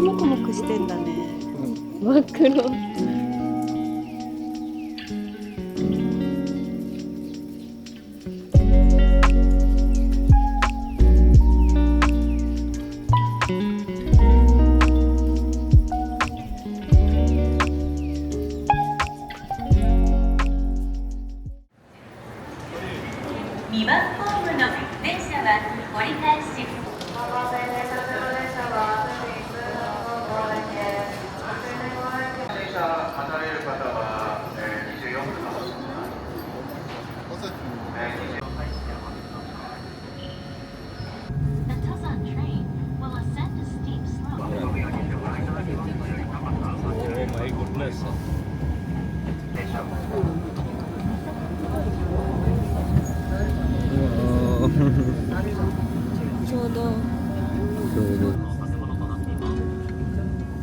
もくもくしてんだね。真っ黒。2番ホームの電車は折り返し。離れる方は24分。The Tuzan train will ascend a steep slope. Oh my goodness. ちょうど。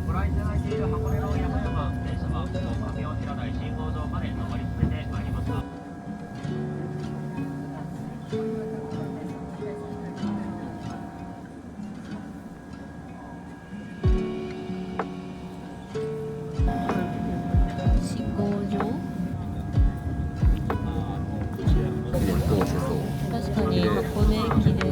ご覧いただいている箱根の山々、電車は壁を切らない信号場まで上り詰めてまいりました。飛行場。確かに箱根駅伝。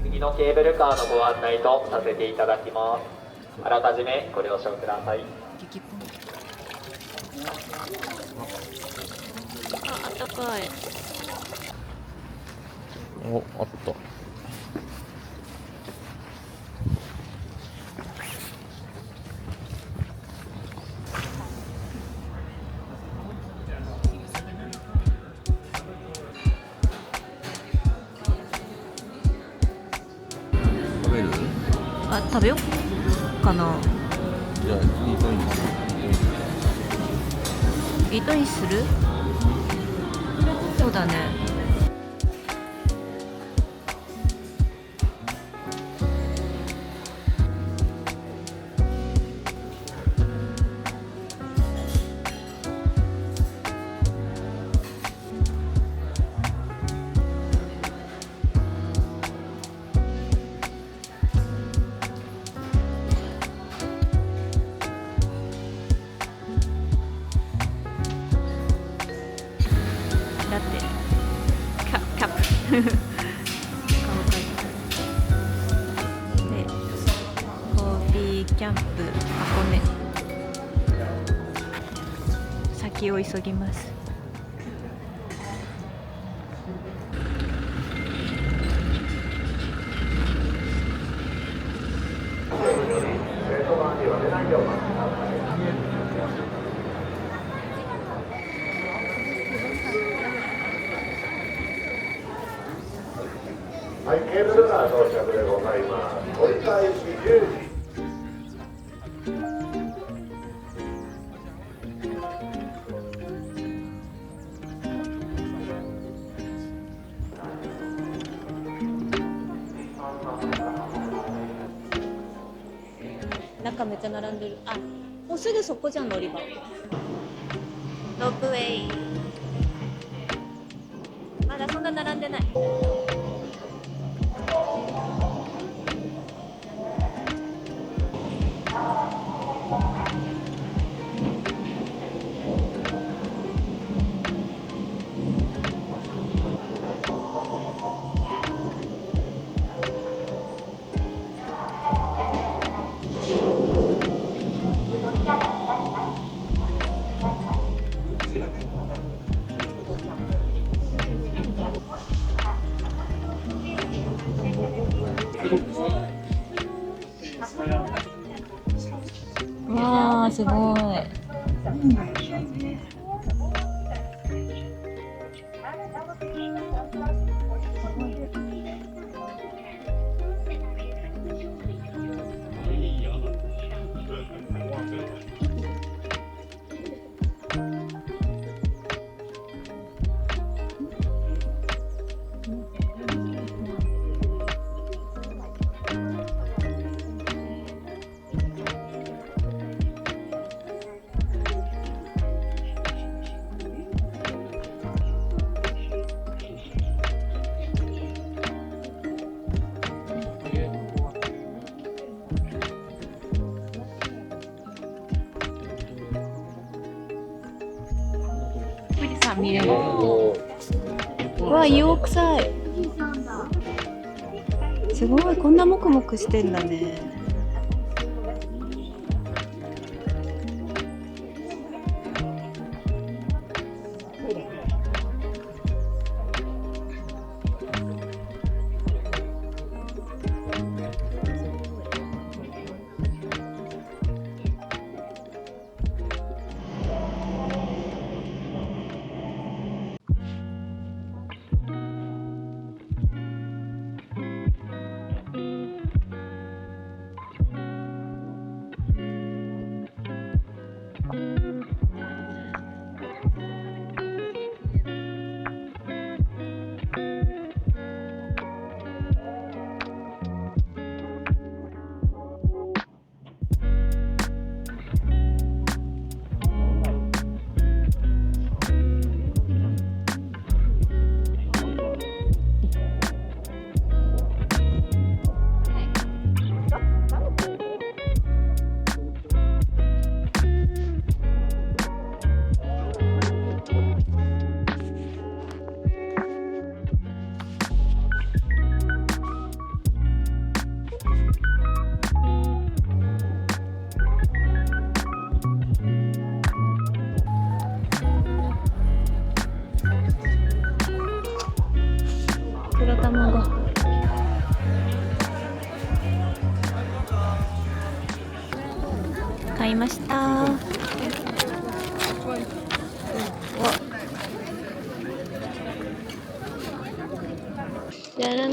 次のケーブルカーのご案内とさせていただきます。あらかじめご了承ください。あ、あったかい。お、あった。食べる？あ、食べようかな。じゃあイートインする。イートインする？そうだね。だってキャップ顔描いてでコーヒーキャンプ箱根先を急ぎます。はい、ケーブルカー到着でございます。折り返し10時。中めっちゃ並んでる。あ、もうすぐそこじゃん、乗り場。ロープウェイ。まだそんな並んでない。わあ、すごい。見れる。うわ、硫黄臭い。すごい、こんなもくもくしてんだね。黒卵。買いました。じゃらん。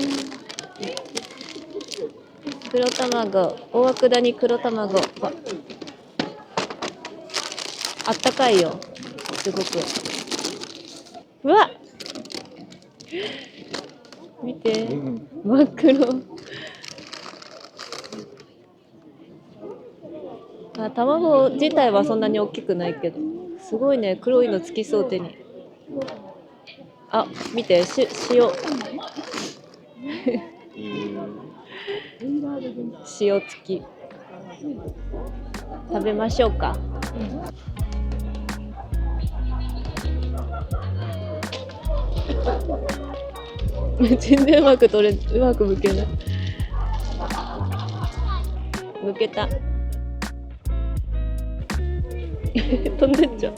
黒卵、大涌谷黒卵。あったかいよ。すごく。うわっ。見て、真っ黒。あ、卵自体はそんなに大きくないけど、すごいね、黒いのつきそう手に。あ、見て、塩。塩付き。食べましょうか。全然うまく剥けない。剥けた。飛んでっちゃう。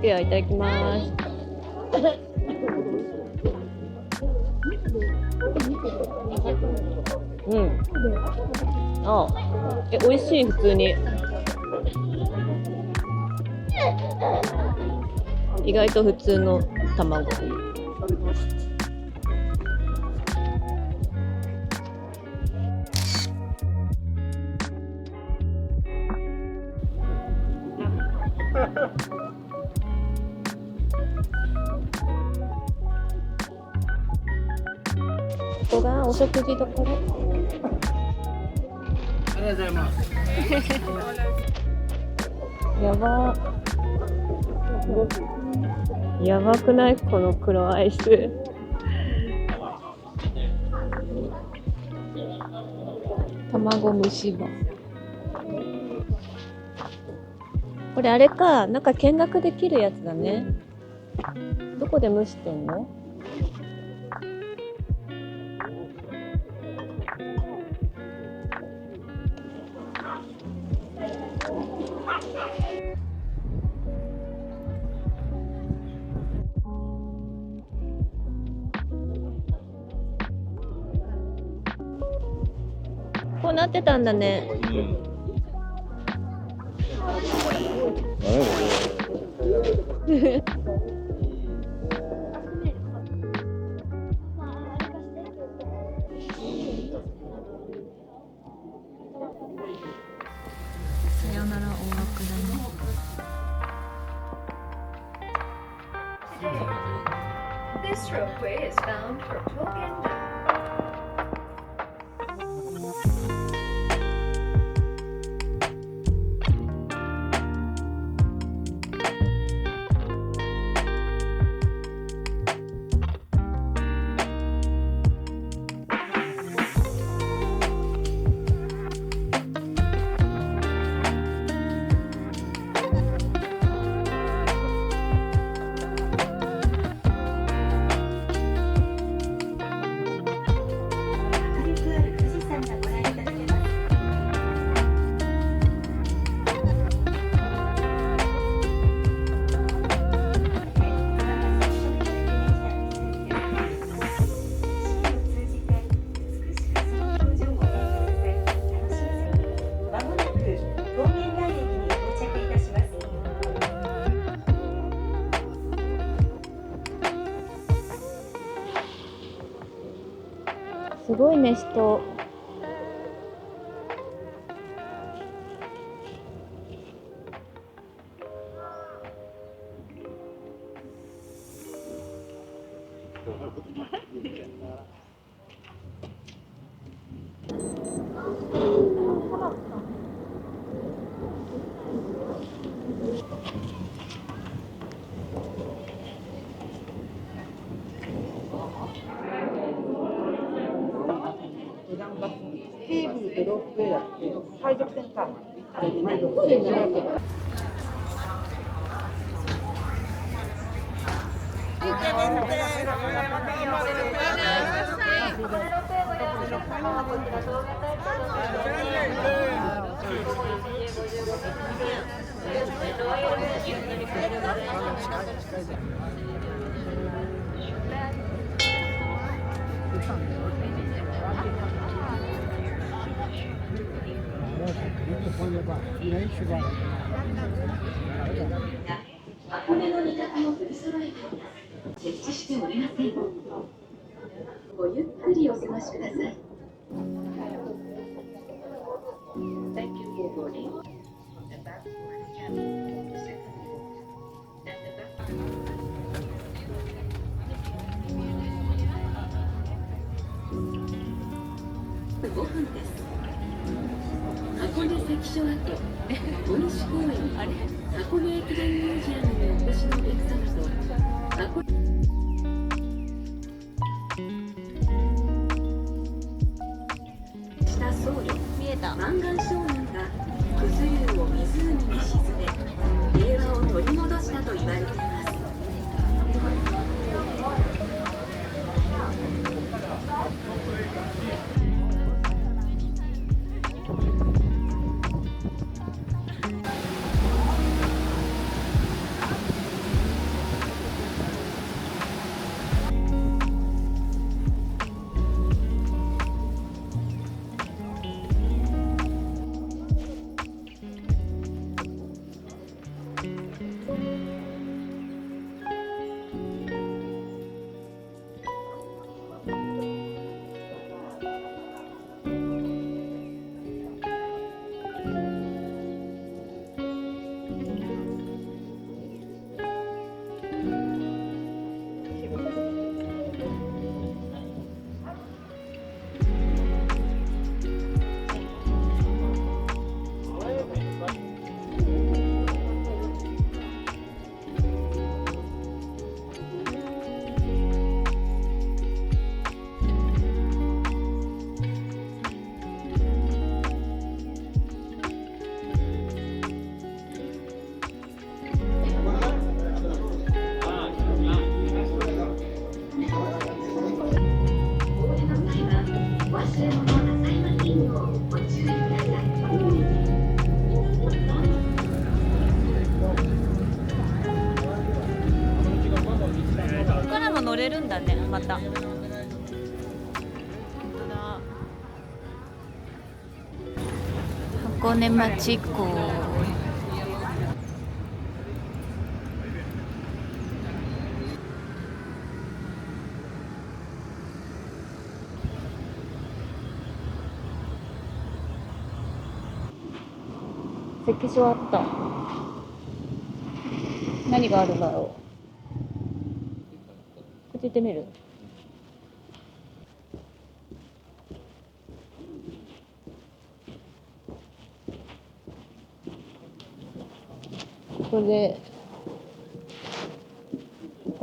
では、いただきます。うん。あ、美味しい、普通に。意外と普通の卵。ここがお食事どころ。ありがとうございます。やば。やばくない？この黒アイス。卵蒸し場。これあれか、なんか見学できるやつだね。どこで蒸してんの？こうなってたんだね。さよなら大涌谷。This ropeway is bound for Tokenda. ごいね人。ケーブルとロープウェイだって海賊船か。あれでね、違うけど。箱根の味覚を取り揃えています。設置しておりません。ごゆっくりお過ごしください。Thank you for boarding. The back towards cabin. At the back. 5分です。箱根関所跡、小西公園、箱根駅伝ミュージアムにお越しのお客様と、箱根した僧侶、見えた。満願少年が九頭竜を湖に沈め、平和を取り戻したと言われています。ここからも乗れるんだね、また。本当だ。箱根町港。関所あった。何があるんだろう。こっち行ってみる。ここ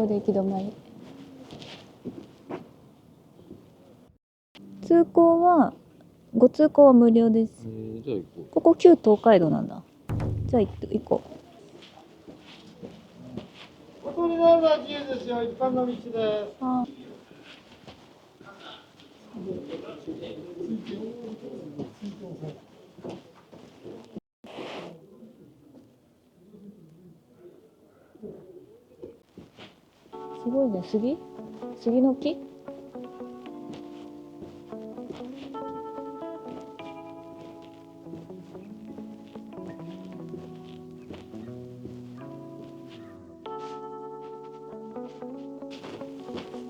で行き止まり。通行はご通行は無料です。じゃあ行こここ旧東海道なんだ。じゃあ行こう。ここに乗るのは自由ですよ。一般の道です。あすごいね、杉の木。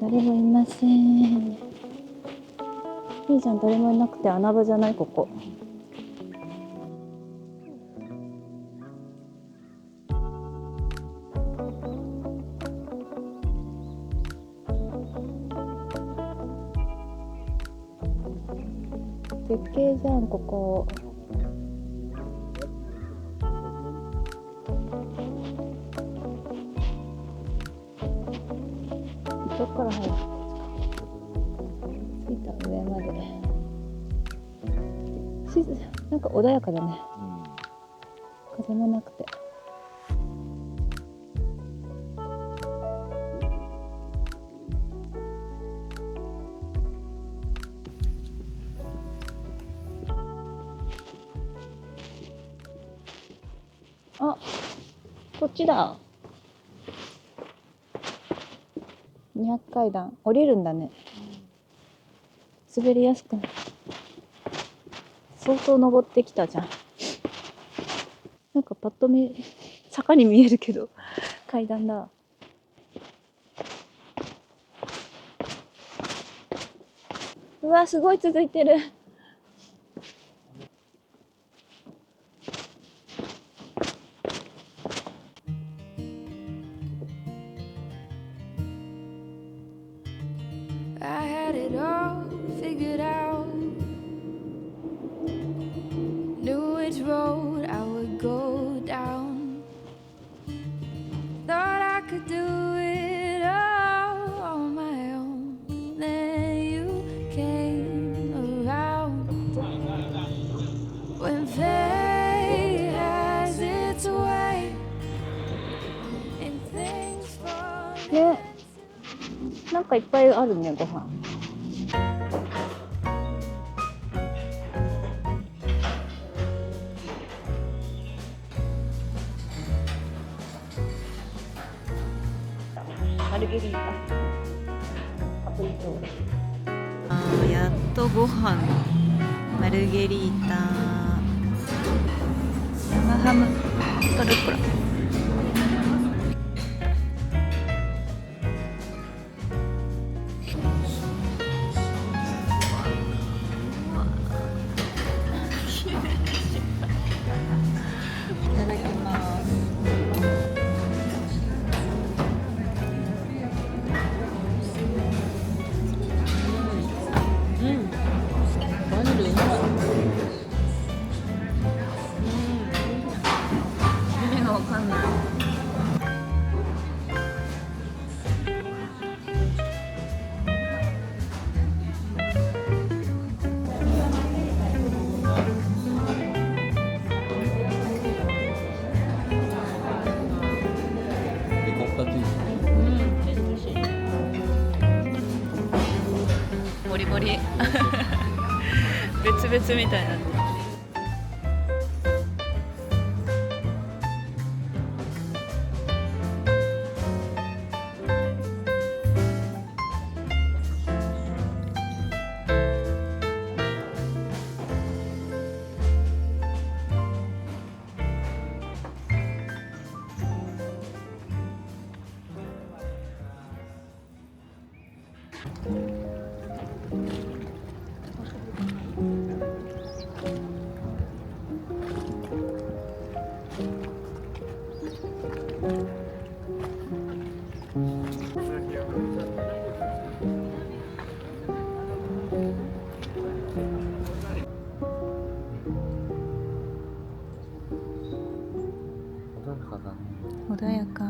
誰もいません。いいじゃん、誰もいなくて穴場じゃないここ。絶景じゃんここ。どっから入る？着いた上まで。なんか穏やかだね。風もなくて。あ、こっちだ。200階段降りるんだね。滑りやすくなる。相当登ってきたじゃん。なんかパッと見坂に見えるけど階段だ。うわ、すごい続いてる。I had it all figured out. Knew which road I would go down. Thought I could do it all on my own. Then you came around. When fate has its way and things fall. ね、なんかいっぱいあるね、ご飯。マルゲリータ。カプリチョー。やっとご飯。マルゲリータ。生ハム。トルコラ。ボリボリ別々みたいな。穏やか。